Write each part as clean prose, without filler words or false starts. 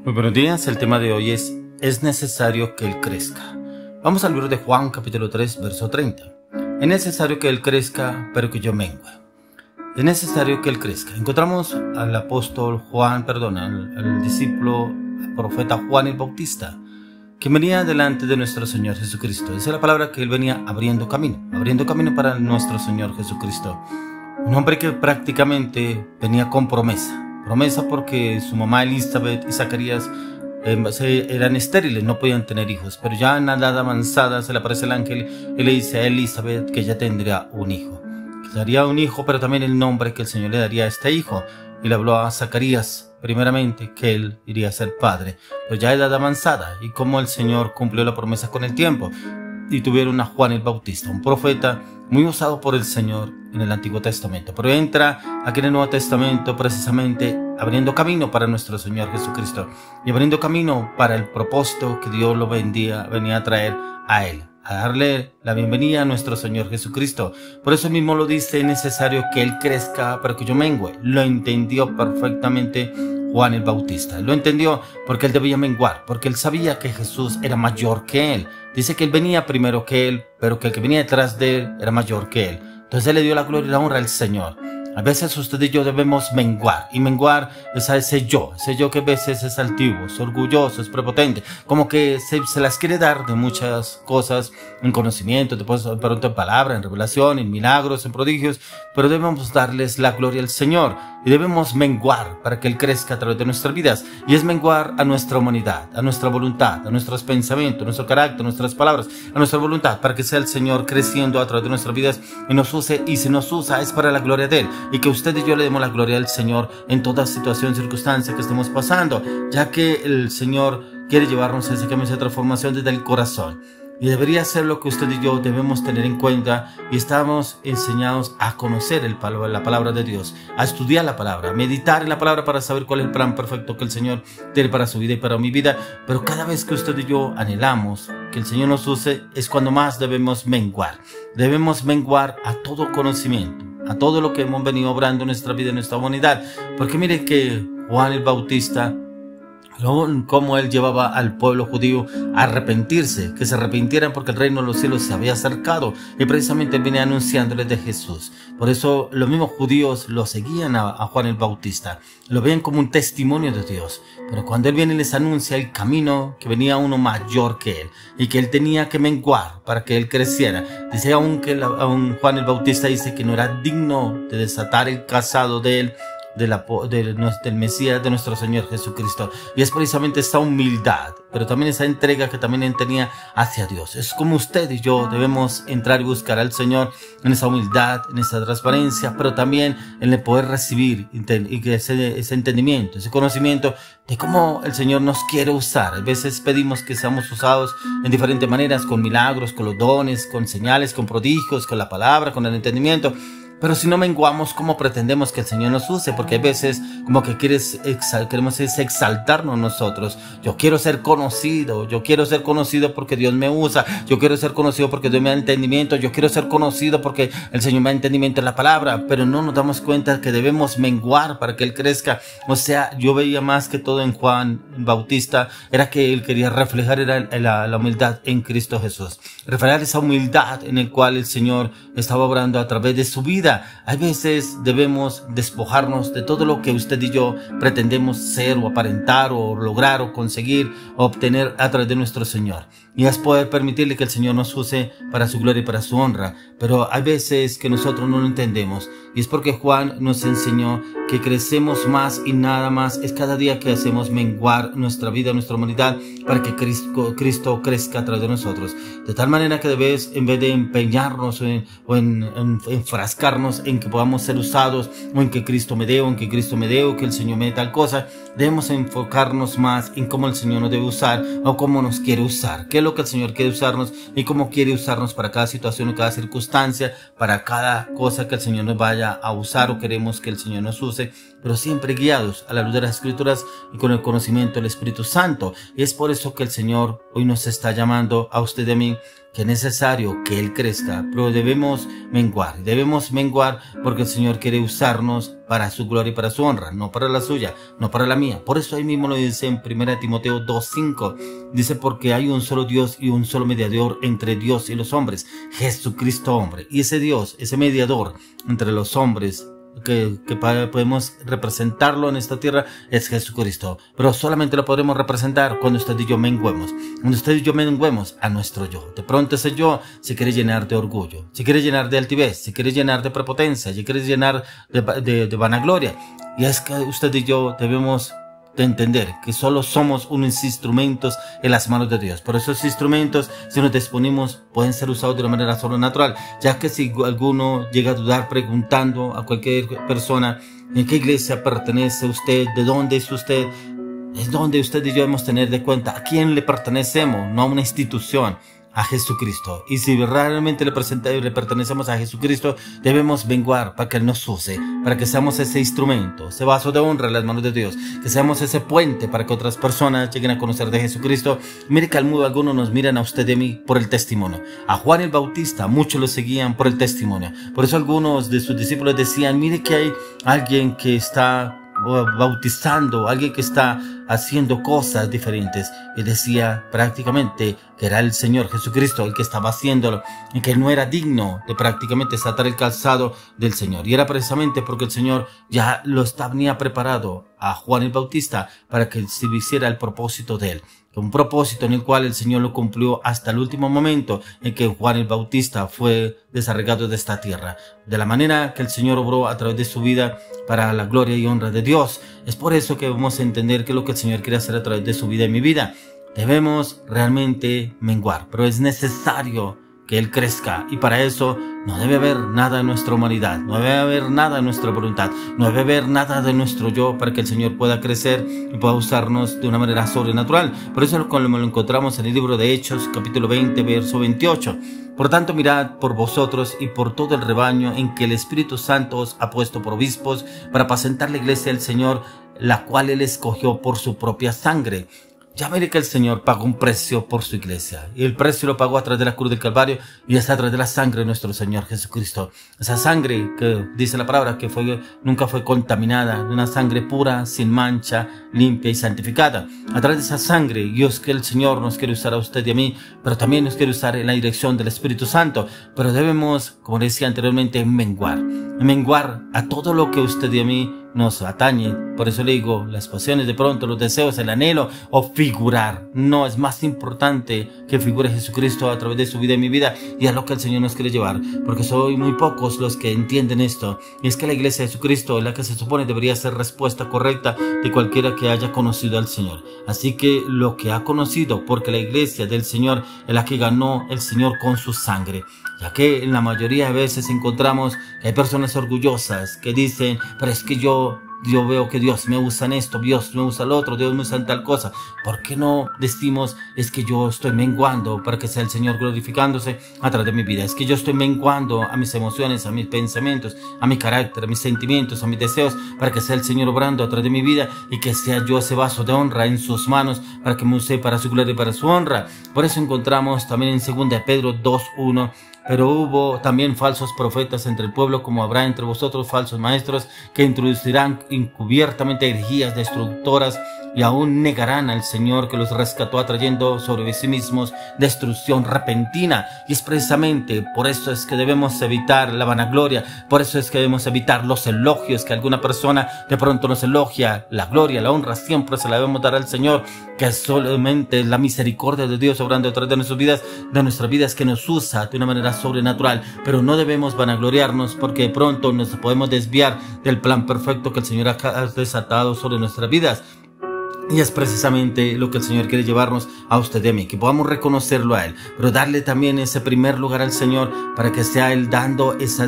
Muy buenos días, el tema de hoy es necesario que Él crezca. Vamos al libro de Juan, capítulo 3, verso 30. Es necesario que Él crezca, pero que yo mengue. Es necesario que Él crezca. Encontramos al apóstol Juan, al discípulo, al profeta Juan el Bautista, que venía delante de nuestro Señor Jesucristo. Esa es la palabra que Él venía abriendo camino para nuestro Señor Jesucristo. Un hombre que prácticamente venía con promesa porque su mamá Elizabeth y Zacarías eran estériles, no podían tener hijos, pero ya en la edad avanzada se le aparece el ángel y le dice a Elizabeth que ya tendría un hijo, que daría un hijo, pero también el nombre que el Señor le daría a este hijo, y le habló a Zacarías primeramente que él iría a ser padre, pero ya a edad avanzada, y como el Señor cumplió la promesa con el tiempo, y tuvieron a Juan el Bautista, un profeta muy usado por el Señor en el Antiguo Testamento, pero entra aquí en el Nuevo Testamento precisamente abriendo camino para nuestro Señor Jesucristo y abriendo camino para el propósito que Dios lo venía a traer a Él, a darle la bienvenida a nuestro Señor Jesucristo. Por eso mismo lo dice: es necesario que Él crezca para que yo mengue. Lo entendió perfectamente Juan el Bautista. Lo entendió porque él debía menguar, porque él sabía que Jesús era mayor que él. Dice que él venía primero que él, pero que el que venía detrás de él era mayor que él. Entonces él le dio la gloria y la honra al Señor. A veces usted y yo debemos menguar, y menguar es a ese yo que a veces es altivo, es orgulloso, es prepotente, como que se las quiere dar de muchas cosas, en conocimiento, después de pronto en palabra, en revelación, en milagros, en prodigios, pero debemos darles la gloria al Señor, y debemos menguar para que Él crezca a través de nuestras vidas, y es menguar a nuestra humanidad, a nuestra voluntad, a nuestros pensamientos, a nuestro carácter, a nuestras palabras, a nuestra voluntad, para que sea el Señor creciendo a través de nuestras vidas y nos use, y si nos usa es para la gloria de Él, y que usted y yo le demos la gloria al Señor en toda situación, circunstancia que estemos pasando, ya que el Señor quiere llevarnos a ese cambio, esa transformación desde el corazón. Y debería ser lo que usted y yo debemos tener en cuenta, y estamos enseñados a conocer la palabra de Dios, a estudiar la palabra, a meditar en la palabra para saber cuál es el plan perfecto que el Señor tiene para su vida y para mi vida. Pero cada vez que usted y yo anhelamos que el Señor nos use, es cuando más debemos menguar. Debemos menguar a todo conocimiento, a todo lo que hemos venido obrando en nuestra vida, en nuestra humanidad. Porque mire que Juan el Bautista, cómo él llevaba al pueblo judío a arrepentirse, que se arrepintieran porque el reino de los cielos se había acercado, y precisamente venía anunciándoles de Jesús. Por eso los mismos judíos lo seguían a Juan el Bautista, lo veían como un testimonio de Dios. Pero cuando él viene y les anuncia el camino, que venía uno mayor que él y que él tenía que menguar para que él creciera, dice aún Juan el Bautista dice que no era digno de desatar el cazado de él, del Mesías, de nuestro Señor Jesucristo. Y es precisamente esta humildad, pero también esa entrega que también él tenía hacia Dios. Es como usted y yo debemos entrar y buscar al Señor en esa humildad, en esa transparencia, pero también en el poder recibir y que ese entendimiento, ese conocimiento de cómo el Señor nos quiere usar. A veces pedimos que seamos usados en diferentes maneras, con milagros, con los dones, con señales, con prodigios, con la palabra, con el entendimiento. Pero si no menguamos, ¿cómo pretendemos que el Señor nos use? Porque a veces como que queremos exaltarnos nosotros. Yo quiero ser conocido porque Dios me usa. Yo quiero ser conocido porque Dios me da entendimiento. Yo quiero ser conocido porque el Señor me da entendimiento en la palabra. Pero no nos damos cuenta que debemos menguar para que Él crezca. O sea, yo veía más que todo en Juan Bautista, era que él quería reflejar la humildad en Cristo Jesús. Reflejar esa humildad en el cual el Señor estaba obrando a través de su vida. Hay veces debemos despojarnos de todo lo que usted y yo pretendemos ser o aparentar o lograr o conseguir o obtener a través de nuestro Señor. Y es poder permitirle que el Señor nos use para su gloria y para su honra. Pero hay veces que nosotros no lo entendemos. Y es porque Juan nos enseñó que crecemos más y nada más. Es cada día que hacemos menguar nuestra vida, nuestra humanidad, para que Cristo crezca a través de nosotros. De tal manera que en vez de empeñarnos o en enfrascarnos en que podamos ser usados, o en que Cristo me dé, o que el Señor me dé tal cosa, debemos enfocarnos más en cómo el Señor nos debe usar o cómo nos quiere usar. ¿Qué es lo que el Señor quiere usarnos y cómo quiere usarnos para cada situación o cada circunstancia, para cada cosa que el Señor nos vaya a usar o queremos que el Señor nos use? Pero siempre guiados a la luz de las Escrituras y con el conocimiento del Espíritu Santo. Y es por eso que el Señor hoy nos está llamando a usted y a mí que es necesario que Él crezca, pero debemos menguar porque el Señor quiere usarnos para su gloria y para su honra, no para la suya, no para la mía. Por eso ahí mismo lo dice en 1 Timoteo 2:5, dice: porque hay un solo Dios y un solo mediador entre Dios y los hombres, Jesucristo hombre. Y ese Dios, ese mediador entre los hombres, que podemos representarlo en esta tierra, es Jesucristo. Pero solamente lo podremos representar cuando usted y yo menguemos. Cuando usted y yo menguemos a nuestro yo. De pronto ese yo se quiere llenar de orgullo, se quiere llenar de altivez, se quiere llenar de prepotencia, se quiere llenar de vanagloria. Y es que usted y yo debemos de entender que solo somos unos instrumentos en las manos de Dios. Por esos instrumentos, si nos disponemos, pueden ser usados de una manera sobrenatural, ya que si alguno llega a dudar preguntando a cualquier persona en qué iglesia pertenece usted, de dónde es usted, es donde usted y yo debemos tener de cuenta a quién le pertenecemos, no a una institución, a Jesucristo. Y si realmente le pertenecemos a Jesucristo, debemos menguar para que Él nos use, para que seamos ese instrumento, ese vaso de honra en las manos de Dios, que seamos ese puente para que otras personas lleguen a conocer de Jesucristo. Mire que al mundo algunos nos miran a usted y a mí por el testimonio. A Juan el Bautista muchos lo seguían por el testimonio. Por eso algunos de sus discípulos decían: mire que hay alguien que está bautizando, alguien que está haciendo cosas diferentes. Y decía prácticamente que era el Señor Jesucristo el que estaba haciéndolo, y que él no era digno de prácticamente desatar el calzado del Señor. Y era precisamente porque el Señor ya lo tenía preparado a Juan el Bautista para que se hiciera el propósito de él. Un propósito en el cual el Señor lo cumplió hasta el último momento en que Juan el Bautista fue desarraigado de esta tierra. De la manera que el Señor obró a través de su vida para la gloria y honra de Dios. Es por eso que debemos entender que lo que el Señor quiere hacer a través de su vida y mi vida. Debemos realmente menguar, pero es necesario que Él crezca, y para eso no debe haber nada en nuestra humanidad, no debe haber nada en nuestra voluntad, no debe haber nada de nuestro yo para que el Señor pueda crecer y pueda usarnos de una manera sobrenatural. Por eso lo encontramos en el libro de Hechos, capítulo 20, verso 28. Por tanto, mirad por vosotros y por todo el rebaño en que el Espíritu Santo os ha puesto por obispos para apacentar la iglesia del Señor, la cual Él escogió por su propia sangre. Ya mire que el Señor pagó un precio por su iglesia, y el precio lo pagó a través de la cruz del Calvario, y es a través de la sangre de nuestro Señor Jesucristo. Esa sangre que dice la palabra que nunca fue contaminada, una sangre pura, sin mancha, limpia y santificada. A través de esa sangre, Dios, que el Señor nos quiere usar a usted y a mí, pero también nos quiere usar en la dirección del Espíritu Santo. Pero debemos, como decía anteriormente, menguar a todo lo que usted y a mí nos atañe. Por eso le digo, las pasiones, de pronto, los deseos, el anhelo o figurar. No, es más importante que figure Jesucristo a través de su vida y mi vida, y a lo que el Señor nos quiere llevar, porque soy muy pocos los que entienden esto. Y es que la iglesia de Jesucristo es la que se supone debería ser respuesta correcta de cualquiera que haya conocido al Señor. Así que lo que ha conocido, porque la iglesia del Señor es la que ganó el Señor con su sangre. Ya que en la mayoría de veces encontramos que hay personas orgullosas que dicen: pero es que yo veo que Dios me usa en esto, Dios me usa en lo otro, Dios me usa en tal cosa. ¿Por qué no decimos: es que yo estoy menguando para que sea el Señor glorificándose a través de mi vida? Es que yo estoy menguando a mis emociones, a mis pensamientos, a mi carácter, a mis sentimientos, a mis deseos, para que sea el Señor obrando a través de mi vida, y que sea yo ese vaso de honra en sus manos para que me use para su gloria y para su honra. Por eso encontramos también en 2 Pedro 2:1: pero hubo también falsos profetas entre el pueblo, como habrá entre vosotros falsos maestros, que introducirán encubiertamente herejías destructoras, y aún negarán al Señor que los rescató, atrayendo sobre sí mismos destrucción repentina. Y es precisamente por eso es que debemos evitar la vanagloria, por eso es que debemos evitar los elogios, que alguna persona de pronto nos elogia. La gloria, la honra siempre se la debemos dar al Señor, que es solamente la misericordia de Dios obrando a través de nuestras vidas, que nos usa de una manera sobrenatural. Pero no debemos vanagloriarnos, porque de pronto nos podemos desviar del plan perfecto que el Señor ha desatado sobre nuestras vidas. Y es precisamente lo que el Señor quiere llevarnos a usted y a mí, que podamos reconocerlo a Él, pero darle también ese primer lugar al Señor, para que sea Él dando esa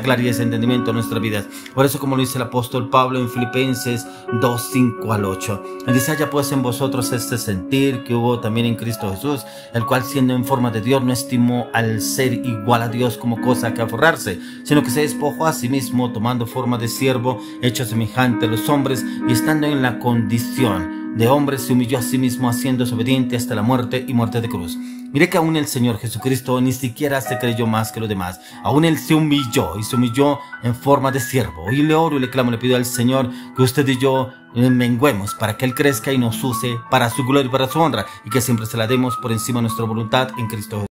claridad y ese entendimiento en nuestras vidas. Por eso, como lo dice el apóstol Pablo en Filipenses 2:5-8, Él dice: haya pues en vosotros este sentir que hubo también en Cristo Jesús, el cual, siendo en forma de Dios, no estimó al ser igual a Dios como cosa que aferrarse, sino que se despojó a sí mismo, tomando forma de siervo, hecho semejante a los hombres, y estando en la condición de hombre, se humilló a sí mismo, haciéndose obediente hasta la muerte y muerte de cruz. Mire que aún el Señor Jesucristo ni siquiera se creyó más que los demás. Aún Él se humilló y se humilló en forma de siervo. Hoy le oro y le clamo, le pido al Señor que usted y yo menguemos para que Él crezca y nos use para su gloria y para su honra, y que siempre se la demos por encima de nuestra voluntad en Cristo Jesús.